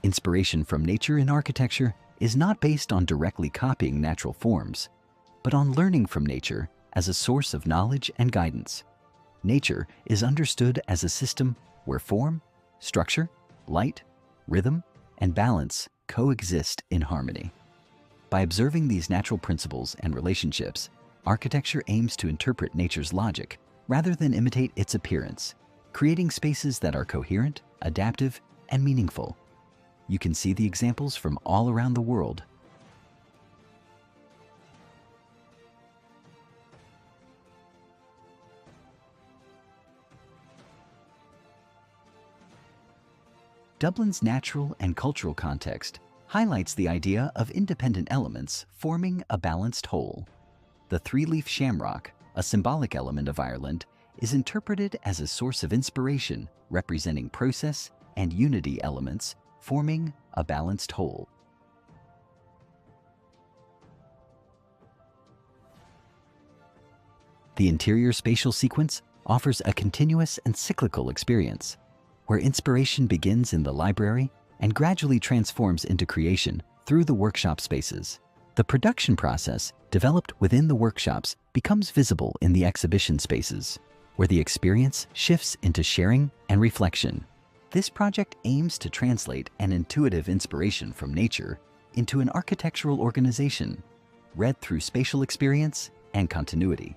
Inspiration from nature in architecture is not based on directly copying natural forms, but on learning from nature as a source of knowledge and guidance. Nature is understood as a system where form, structure, light, rhythm, and balance coexist in harmony. By observing these natural principles and relationships, architecture aims to interpret nature's logic rather than imitate its appearance, creating spaces that are coherent, adaptive, and meaningful. You can see the examples from all around the world. Dublin's natural and cultural context highlights the idea of independent elements forming a balanced whole. The three-leaf shamrock, a symbolic element of Ireland, is interpreted as a source of inspiration representing process and unity elements forming a balanced whole. The interior spatial sequence offers a continuous and cyclical experience, where inspiration begins in the library and gradually transforms into creation through the workshop spaces. The production process developed within the workshops becomes visible in the exhibition spaces, where the experience shifts into sharing and reflection. This project aims to translate an intuitive inspiration from nature into an architectural organization, read through spatial experience and continuity.